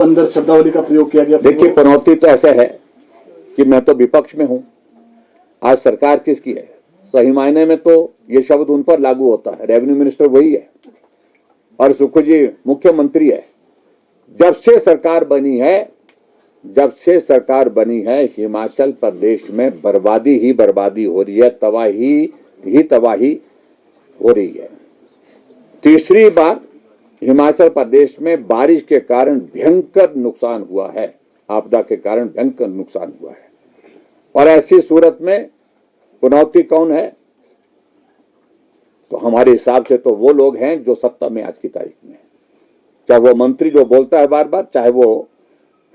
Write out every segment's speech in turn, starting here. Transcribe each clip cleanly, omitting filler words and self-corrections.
अंदर शब्दावली का प्रयोग किया गया। देखिए, पनौती तो ऐसा है कि मैं तो विपक्ष में हूं, आज सरकार किसकी है? सही मायने में तो ये शब्द उन पर लागू होता है, रेवेन्यू मिनिस्टर वही है और सुखू जी मुख्यमंत्री है। जब से सरकार बनी है हिमाचल प्रदेश में बर्बादी ही बर्बादी हो रही है, तबाही ही तबाही हो रही है। तीसरी बार हिमाचल प्रदेश में बारिश के कारण भयंकर नुकसान हुआ है, आपदा के कारण भयंकर नुकसान हुआ है। और ऐसी सूरत में पनौती कौन है? तो हमारे हिसाब से तो वो लोग हैं जो सत्ता में आज की तारीख में, चाहे वो मंत्री जो बोलता है बार बार, चाहे वो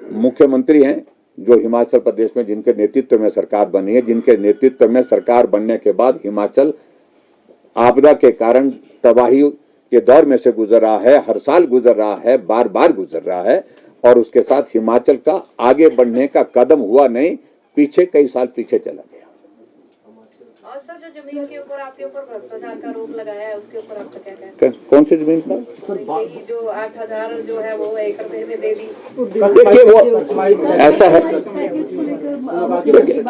मुख्यमंत्री हैं जो हिमाचल प्रदेश में जिनके नेतृत्व में सरकार बनी है, जिनके नेतृत्व में सरकार बनने के बाद हिमाचल आपदा के कारण तबाही के दौर में से गुजर रहा है, हर साल गुजर रहा है, बार बार गुजर रहा है। और उसके साथ हिमाचल का आगे बढ़ने का कदम हुआ नहीं, पीछे कई साल पीछे चला गया। और सर, जो जमीन के ऊपर आपके ऊपर भ्रष्टाचार का आरोप लगाया है, उसके ऊपर आपका क्या कहना है? कौन सी जमीन पर? जो 8,000 जो है वो एकड़ में दे दी। देखिए, वो ऐसा है,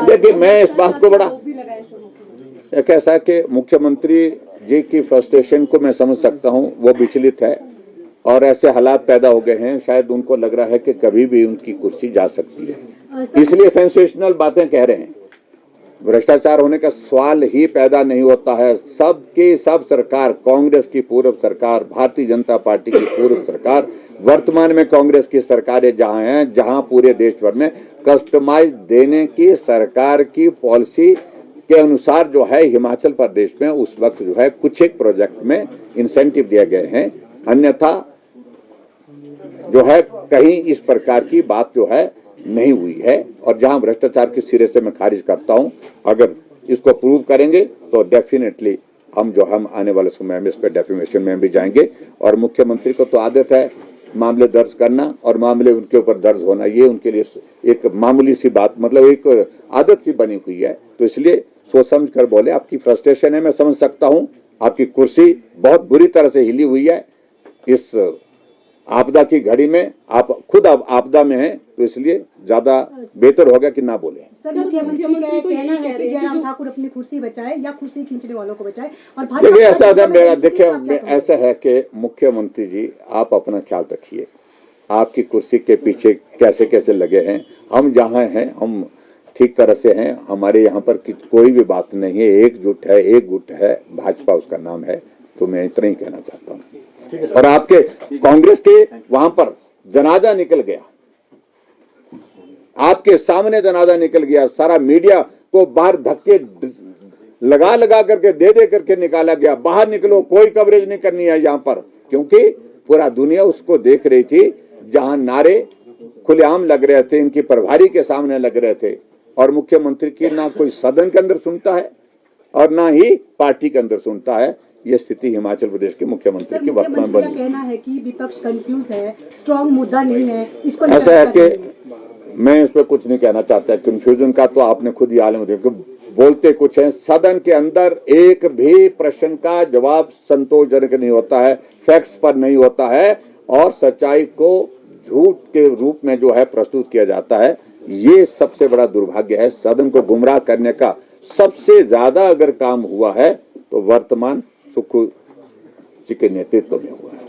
देखिए मैं इस बात को बड़ा एक ऐसा है कि मुख्यमंत्री जी की फ्रस्ट्रेशन को मैं समझ सकता हूं, वो विचलित है और ऐसे हालात पैदा हो गए हैं, शायद उनको लग रहा है कि कभी भी उनकी कुर्सी जा सकती है, इसलिए सेंसेशनल बातें कह रहे हैं। भ्रष्टाचार होने का सवाल ही पैदा नहीं होता है। सबकी सब सरकार, कांग्रेस की पूर्व सरकार, भारतीय जनता पार्टी की पूर्व सरकार, वर्तमान में कांग्रेस की सरकारें जहां हैं, जहां पूरे देश भर में कस्टमाइज देने की सरकार की पॉलिसी के अनुसार जो है हिमाचल प्रदेश में उस वक्त जो है कुछ एक प्रोजेक्ट में इंसेंटिव दिए गए हैं, अन्यथा जो है कहीं इस प्रकार की बात जो है नहीं हुई है। और जहां भ्रष्टाचार की सिरे से मैं खारिज करता हूं, अगर इसको प्रूव करेंगे तो डेफिनेटली हम आने वाले समय में इस पर डेफिमेशन में भी जाएंगे। और मुख्यमंत्री को तो आदत है मामले दर्ज करना और मामले उनके ऊपर दर्ज होना, ये उनके लिए एक मामूली सी बात, मतलब एक आदत सी बनी हुई है। तो इसलिए सोच समझ कर बोले। आपकी फ्रस्ट्रेशन है, मैं समझ सकता हूं, आपकी कुर्सी बहुत बुरी तरह से हिली हुई है इस आपदा की घड़ी में, आप खुद आपदा में हैं, तो इसलिए ज्यादा बेहतर होगा कि ना बोले। सर, मुख्यमंत्री का कहना है कि जयराम ठाकुर अपनी कुर्सी बचाए या कुर्सी खींचने वालों को बचाए। और देखिए ऐसा है मेरा, देखिए ऐसा है कि मुख्यमंत्री जी आप अपना ख्याल रखिए, आपकी कुर्सी के पीछे कैसे कैसे लगे हैं, हम जहाँ हैं हम ठीक तरह से हैं, हमारे यहाँ पर कोई भी बात नहीं है, एकजुट है, एक गुट है, भाजपा उसका नाम है। तो मैं इतना ही कहना चाहता हूँ। और आपके कांग्रेस के वहां पर जनाजा निकल गया, आपके सामने जनाजा निकल गया, सारा मीडिया को बाहर धक्के लगा करके दे करके निकाला गया, बाहर निकलो, कोई कवरेज नहीं करनी है यहाँ पर, क्योंकि पूरा दुनिया उसको देख रही थी। जहां नारे खुलेआम लग रहे थे, इनकी प्रभारी के सामने लग रहे थे, और मुख्यमंत्री की ना कोई सदन के अंदर सुनता है और ना ही पार्टी के अंदर सुनता है। ये स्थिति हिमाचल प्रदेश के मुख्यमंत्री की वर्तमान बनी। कहना है कि विपक्ष कंफ्यूज है, स्ट्रॉन्ग मुद्दा नहीं है, इसको ऐसा है कि मैं इस पर कुछ नहीं कहना चाहता। कंफ्यूजन का तो आपने खुद ही आलम देखो, बोलते कुछ हैं, सदन के अंदर एक भी प्रश्न का जवाब संतोषजनक नहीं होता है, फैक्ट्स पर नहीं होता है, और सच्चाई को झूठ के रूप में जो है प्रस्तुत किया जाता है। ये सबसे बड़ा दुर्भाग्य है। सदन को गुमराह करने का सबसे ज्यादा अगर काम हुआ है तो वर्तमान सुखू जी के नेतृत्व में हुआ है।